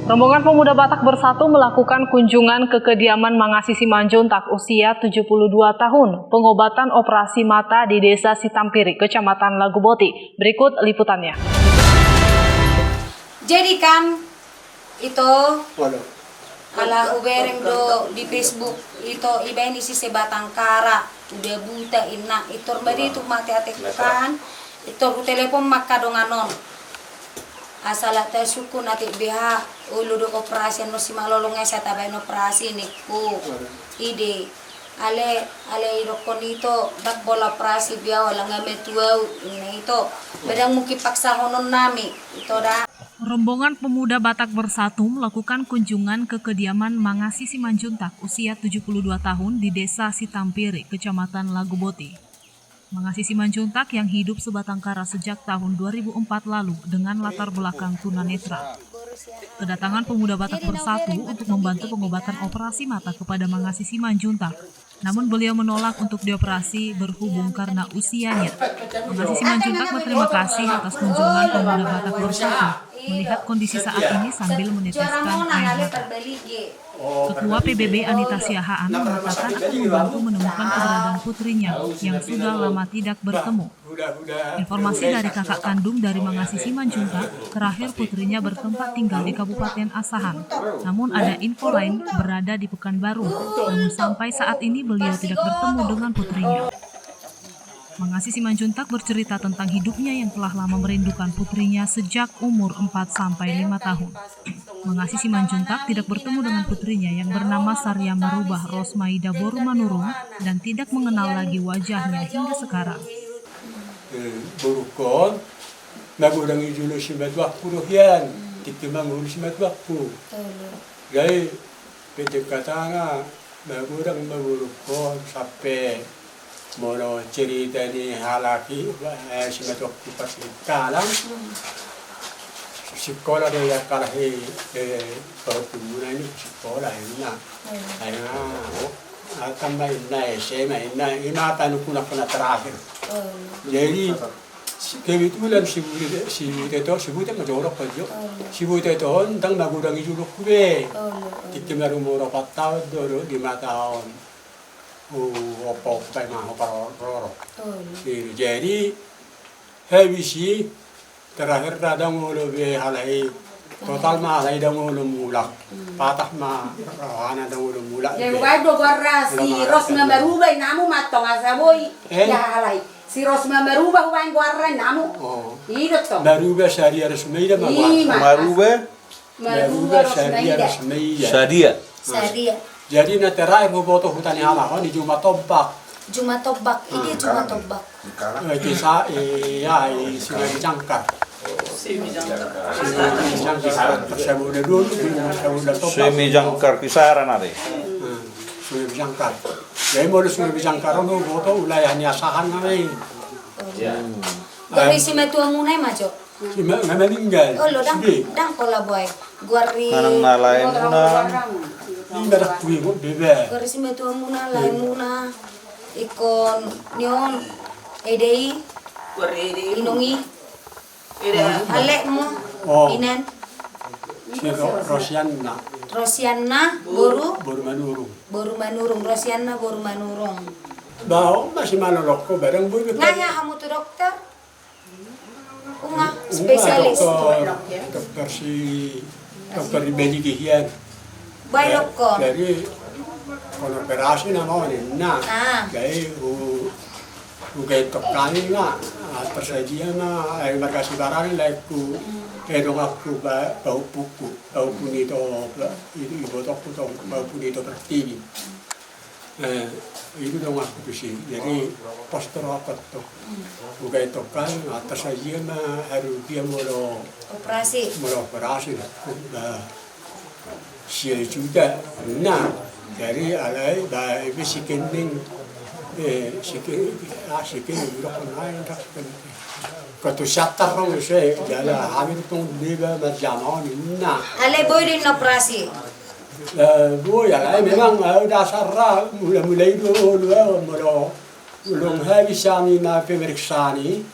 Rombongan pemuda Batak Bersatu melakukan kunjungan ke kediaman Mangasi Simanjuntak usia 72 tahun, pengobatan operasi mata di Desa Sitampiri, Kecamatan Laguboti. Berikut liputannya. Jadi kan itu ala ubereng do di Facebook itu iba ini si sebatang kara udah buta ina itu bari itu mati atek kan itu telepon maka donganon asal ta suku nati BH ulu do operasi no si malolong sa tabay no operasi niku ide ale irokon itu dak bola operasi biya wala ngametua itu bedang muki paksa honon nami itu dah. Rombongan pemuda Batak Bersatu melakukan kunjungan ke kediaman Mangasi Simanjuntak usia 72 tahun di Desa Sitampiri, Kecamatan Laguboti. Mangasi Simanjuntak yang hidup sebatang kara sejak tahun 2004 lalu dengan latar belakang tunanetra. Kedatangan pemuda Batak Bersatu untuk membantu pengobatan operasi mata kepada Mangasi Simanjuntak. Namun beliau menolak untuk dioperasi berhubung karena usianya. Mangasi Simanjuntak berterima kasih atas kunjungan pemuda Batak Bersatu melihat kondisi saat ini sambil meneteskan air mata. Ketua PBB Anita Siahaan mengatakan akan membantu menemukan keberadaan putrinya yang sudah lama tidak bertemu. Informasi dari kakak kandung dari Mangasi Simanjuntak, terakhir putrinya bertempat tinggal di Kabupaten Asahan. Namun ada info lain berada di Pekanbaru, namun sampai saat ini beliau tidak bertemu dengan putrinya. Mangasi Simanjuntak bercerita tentang hidupnya yang telah lama merindukan putrinya sejak umur 4-5 tahun. Mangasi Simanjuntak tidak bertemu dengan putrinya yang bernama Sarya Marubah Rosmaida Borumanurung dan tidak mengenal lagi wajahnya hingga sekarang. Borukon, magurang ijulo si Madwakpu rohyan, titimang ulo si Madwakpu. Gaya, pwede kata nga, magurang magurukon, sape, mono cerita ni halaki, si Madwakpu pasikalang. Sekolah dia kalahi pertumbuhan ini sekolah ini na, ayah tambah ini SMA ini mata nukuna pernah terakhir. Jadi kebetulan si buta majorok aja, si buta itu tentang magurang ijuluk kue, tiga umur 4 tahun dulu 5 tahun, opok mah opor. Jadi habisi terakhir radang ulo be halai total mah halai dang ulo mulak patah mah rohana dang ulo mulak ya wado gorra si Rosma Marubah namu matong asaboy ya halai si Rosma Marubah wain gorra namu itu to Marubah Syariah Resmeida Marubah Syariah Resmeida Syariah jadi na terakhir boboto hutani hala di Jumat Tombak ini Jumat Tombak desa ya Sungai Jangkar Semi Jangkar kisaran ada. Sungai Jangkar. Jadi mau Sungai Jangkar itu foto wilayahnya Asahan namanya. Gori si metua munai majo. Si meninggal. Oh lo dang pola boy. Gori. Nanang nalain muna. Ini ada kui kok bebe. Gori si metua muna lain muna. Ikon nyon edei. Gori inungi. Alek mo, inan. Si Rosianna, Boru Manurung, Rosianna Boru Manurung. Baho masih manolok ko barang boy. Ngaya kamu tuh dokter? Spesialis. Dokter di Bejikian. Baik dokter. Jadi kalau operasi nama ini, jadi ugai tokani na tersajian na ay makasi barang laiku edong aku bau puni to ibu toko to bau puni to tertini itu dong aku sih jadi poster apa to ugai tokan tersajian na harus dia molo operasi sia juga nah dari alai bai bisikin sikit urok naik tak katu syatar orang saya jalan hamil tu dia berjalan ni na. Ale boy din operasi. Boy ale memang dasar mulai dulu ulung habis kami na pemeriksaan ni,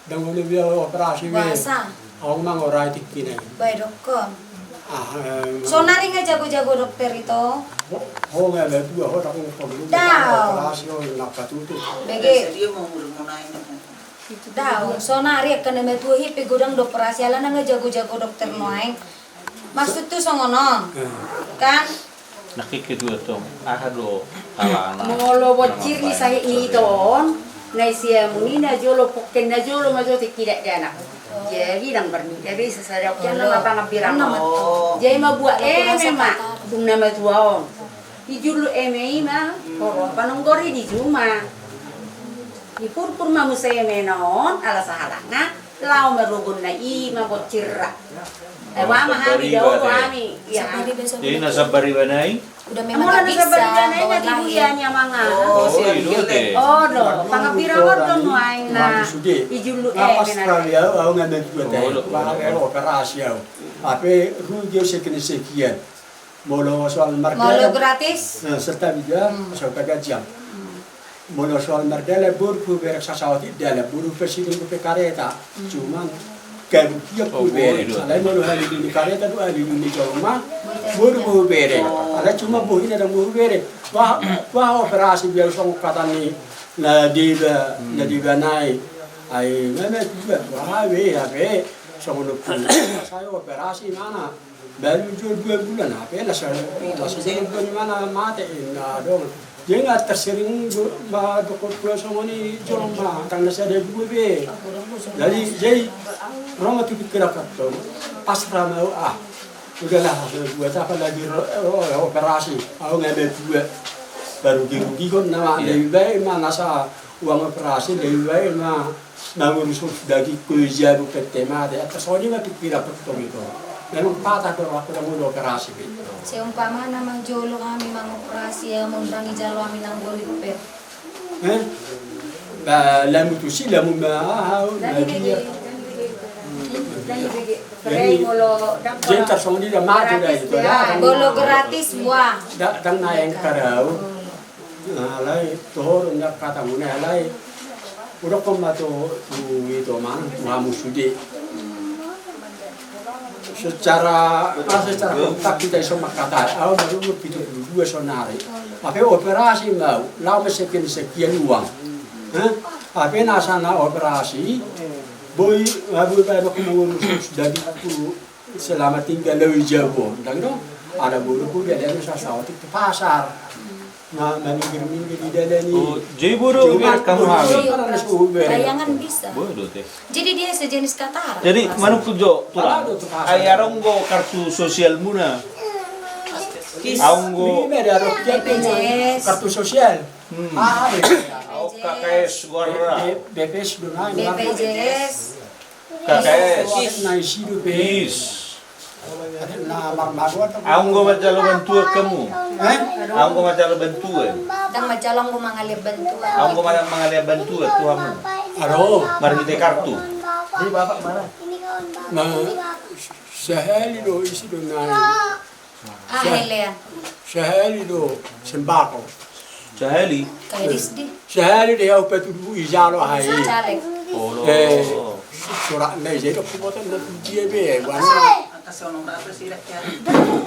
dan mulai operasi ni. Bahasa. Aku mang orang tikini. Baik dokter. So nari nga jago-jago dokter itu. Nga may dua orang pagluto. Daw. Operasyon nakatuto. Bege. Daw. So nari ka na may tuhi pigudang operasi ala nga jago-jago dokter noaing. Maksud tuh songono. Kan Nakikita to. Do ala na. Molo bocir ni sahi ni don. Nai sia muni na jolo pokken na jolo majo tidak jana. Jadi dang berni. Jadi sesadap kan nama pangapirang. Jadi mabuat memang bung nama tuaon. Di julu ma koron panonggori di juma. Di purpur mamu saya menon ala sahalanga lau merugun na ma bocirra. Wa mahami daw kami. Ya. Jadi nasa baribanay. udah memang Amula gak na bisa sa balikanay bawa na lahir. dibuya mga. Itu teh. Oh, do. Pangapirang don waing na ijulu Australia au nga may dua tayo. Parang operasi au. Tapi rugi sekian sekian. Molo soal Molo martel. gratis. Serta juga soal jam. Molo soal martel burku berak sasawati dala buru presiden ke kareta. Cuman kayak kia ku bere. Alai molo hari di kareta tu hari di rumah. Buru bere. Alai cuma buhi ada buru bere. Wah operasi biar song kata ni na diba nai. Ai meme juga. Wah be song lu saya operasi mana? Baru jual 2 bulan, apa ya? Saya bulan mana mati na dong. Dia nggak tersering dokter pulau sama ni jorong mah, karena saya ada gue be. Jadi orang itu pikir apa tuh? Pasrah mau udahlah buat apa lagi operasi? Aku ngambil 2 baru dirugi kan nama lebih baik mana nasa uang operasi lebih baik mah ngurus daging kerja bu PT mah deh. Soalnya nggak pikir apa tuh gitu. Memang patah kalau aku mau operasi gitu. Seumpama namang jolo kami mang operasi ya mengurangi jalo kami nang golipet. Lamu tu si lamu mah jentar sama dia maju dah itu dah. Bolo gratis buah. Dang naik karau. Alai tohor nak kata guna alai. Udah koma tu itu mana kamu sudi. Secara kontak kita iso makata, baru begitu 2 sonari. Apa operasi mau, lau sekian uang. Apa nasana operasi, boy baru mengurus dari aku selama tinggal lebih jauh. Dan itu ada buru dia dari sasawati ke pasar. Minggu di dalani. Jadi buru biar kamu hamil. Bayangan bisa. Bodoh teh. Jadi dia sejenis katarak. Jadi mana kujo tulang. Ayaronggo kartu sosial muna. Aunggo BPJS. Kartu sosial. KKS guarra. BPS dunai. BPJS. KKS. Naisidu Is. Na marmagwa. Aunggo macalo bantuan kamu. Aunggo macalo bantuan. Dang majalong ko mga bantuan. Aunggo mga bantuan tuamu. Aro. Mari kita kartu. Di bapak mana? Na sahali do isi do na. Helian. Sahali do sembako. Sahali. Kaya disdi. Sahali de au petu ijalo hai. Caleg. Oh. Surat na jadi kubotan na dia be. Wana.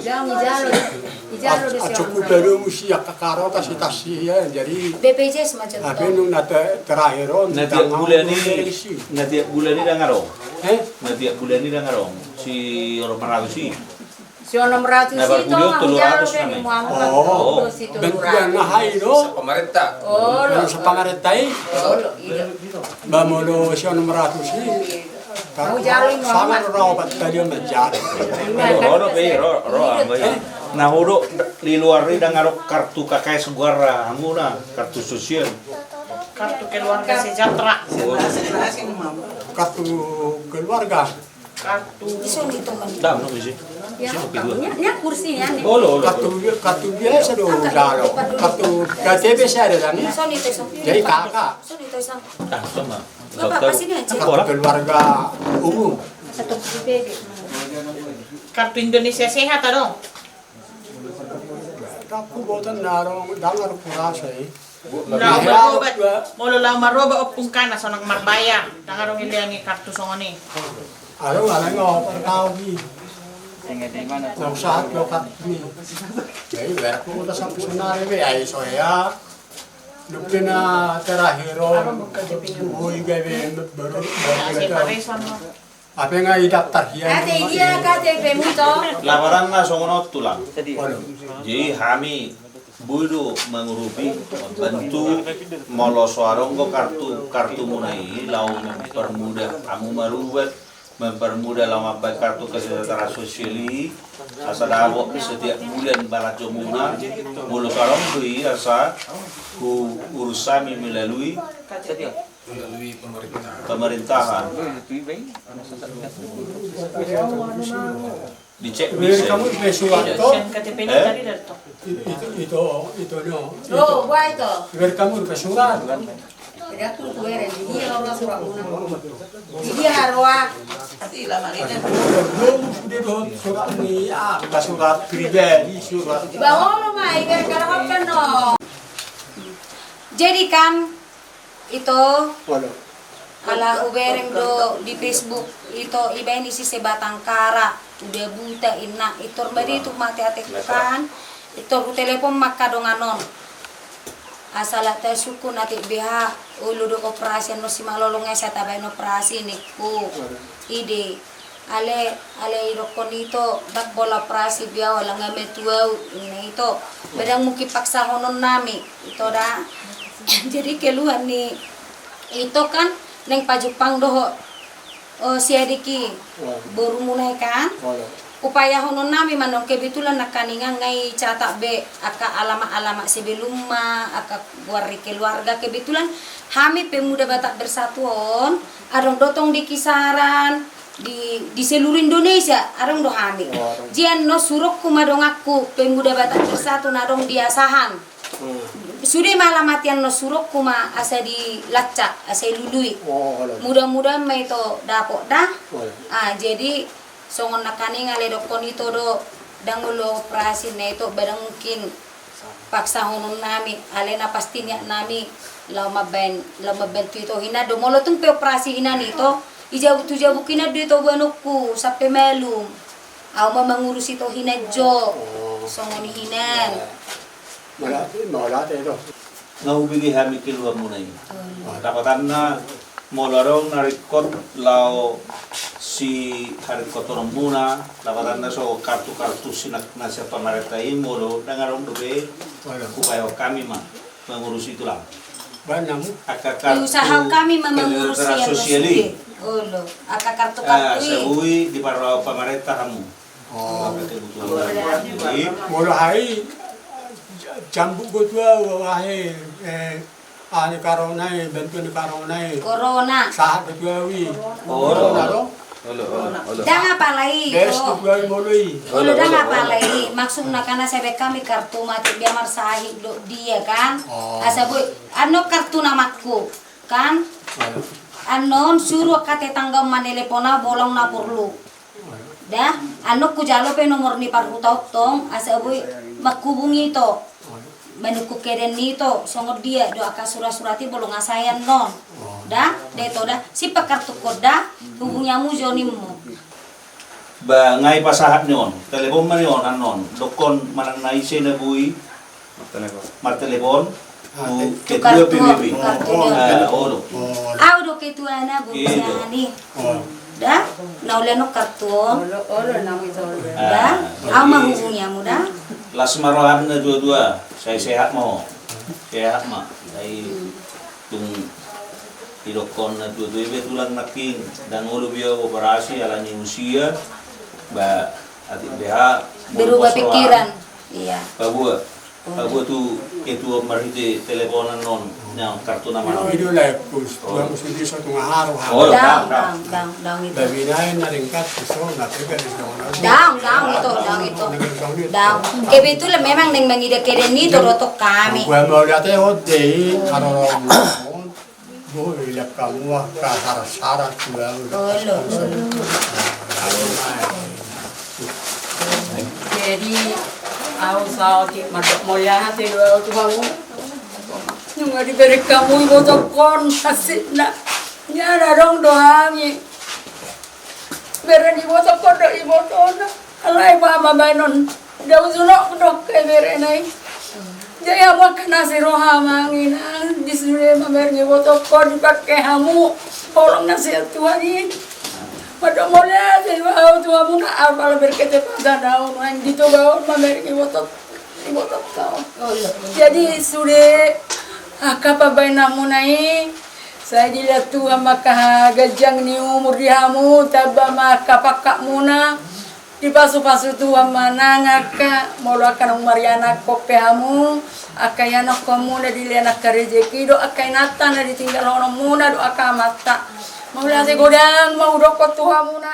Jauh ijalo de Cukup baru mesti ya kakaro kasih tasih ya jadi. BPJS macam Tapi tu. nung terakhir on. Nanti bulan ini dah ngarong. Nanti bulan ini dah ngarong. Si orang Marawi sih. Si 600 Nabar itu beliau ang telur jalo ratus de namin. mo si Bentuan na hai do. Pemerintah. Oh, Yang sepangaretai. Bamolo siya nomor 100 ni. Sama rawat tadi menjadi. Ro ang gaya. Nahuro di luar ini dah ngarok kartu KKS guarra. Muna kartu sosial. Kartu keluarga sejahtera. Kartu keluarga. Kartu Iso nito man. Dah, no sih. ya, nya kursinya nih. Olo. Kartu biasa do dalo. Kartu KTP saya ada kan. Iso nito isang. Jadi kakak. Iso nito isang. Ah, sama. Bapak sini aja. Kartu keluarga umum. Satu PPD. Kartu Indonesia Sehat dong. Aku botan narong dalar kurasa eh. Mula maroba, mula lang maroba opung kana so nang marbayar. Dangarong ilangi kartu songoni. Ano nga nga perkawi. Nagsahat ko kami. Ay, wala ko utas ang pusunari. Ay, so ya. Lupi na terahiro. Uy, gabi. Apa nga idaptar hiyan? Ate dia KTP mo to. Laporan na songonot tulang. Walo. Jadi kami budu mengurupi bantu moloswaronggo kartu munai lau mempermudah kamu merubat mempermudah lama baik kartu kesejahteraan sosial asadabo setiap bulan balat jomuna moloswarong dui asa ku urusan melalui pemerintahan dicek Meron kamu besuat to. Siyan KTP niya tadi dito. Ito no. Oh, buat itu. Meron kamu besuat. Jadi aku kueran, dia orang surat muna. Dia harwa. Ati lama rin. Belum sudah doon surat ni surat pribadi surat. Bangun lo mai, biar kalau kan no. Jadi kan itu Walo. ala ubereng do di Facebook itu iba ini si sebatang kara udah buta ina itu bari itu mati kan itu telepon maka donganon asal teh suku nanti BH ulu do operasi no si malolong saya tabain operasi niku ide ale irokon itu dak bola operasi biar wala ngametua ini itu bedang mungkin paksa honon nami itu dah jadi keluar nih itu kan neng pajupang doho siadiki baru mulai kan upaya honon nami manong kebetulan nakaningan ngai catak be aka alamat sebelum aka warri keluarga kebetulan kami pemuda Batak Bersatuan adong dotong di kisaran di seluruh Indonesia adong do kami jian no surok kumadong aku pemuda Batak Bersatuan adong diasahan sudah malah matian no surok kuma asa di lacak asa lului mudah-mudahan mai to dapok dah jadi songon nakani ngale dokon itu do dangulo operasi na itu barang mungkin paksa honon nami alena pastinya nami lama ben tu itu hina do molo tung pe operasi hina nito ijabu kina do itu banukku sampai melum au mengurus itu hina jo songon hinan Malate itu. ngahubigi kami keluar munai. Dapatan na molorong narikot lao si harikot orang muna. Dapatan na so kartu sinak nasi pemerintah ini molo dengarong dobe upaya kami mah mengurus itulah. Banyak. Usaha kami mengurus sosial. Olo, aka kartu Sebui di para pemerintah kamu. Jadi Mula hari jambu gotua wahe ani karona bentuk ni corona. sahat gotua wi. Dang apa lagi? Des gotua moloi. Olo dang apa lagi? Maksudnya karena saya kami kartu mati biar sahih do dia kan. Asa boy, ano kartu namaku kan? Anon suruh kate tangga manelepona bolong na perlu. Dah, ano ku jalo pe nomor ni parhutau tong asa boy makubungi to. Menuku keren nito songod dia do aka surati bolong asayan non. Dah, deto dah si pakartu koda hubungyamu jonimu. ba ngai pasahat nyon telepon man yon anon dokon manang naise na bui mar telepon ke dua PBB olo Au do ketuana busiani. Dah, nauleno karton. Olo nami to. Dah, au menghubungyamu dah. las marohan na dua-dua saya sehat mah dari tung idokon na dua-dua betulan naking dan ulu biya operasi alani usia ba atik beha Berubah pikiran. Iya. Babua tu ketua marite teleponan non yang kartu nama non. Video live kus. Tuang sudi sa tunga haro ha. Oh, Dang itu. Babinain na rin kat so na tega di sa Dang itu. Dang. Kebetulan memang neng mangida keren itu rotok kami. Gua mau lihat deh karo bo ilap kamu ka syarat tuang. Olo. Jadi aku sakit madok moya hati dua tuang. Yang ada beri kamu ibu tokon kasih nak nyara dong doami. Beri ibu tokon do ibu tona. alay pa mabaynon daw sunok dok kay berenay jaya mo kana si roha mangina disure mamernya botok ko dipakai hamu polong nasi tuani pada mulai dari bawah tua muna apa berkete pada daun yang gitu bawah mamernya botok tahu jadi sudah apa bayna munai saya dilihat Tuhan maka gajang ni umur dihamu taba maka pakak muna di pasu-pasu Tuhan mana ngaka mulakan umariana kopehamu akayana komuna dilihat rezeki do akainata na ditinggal orang muna do akamata mau lihat godang mau dokot Tuhan muna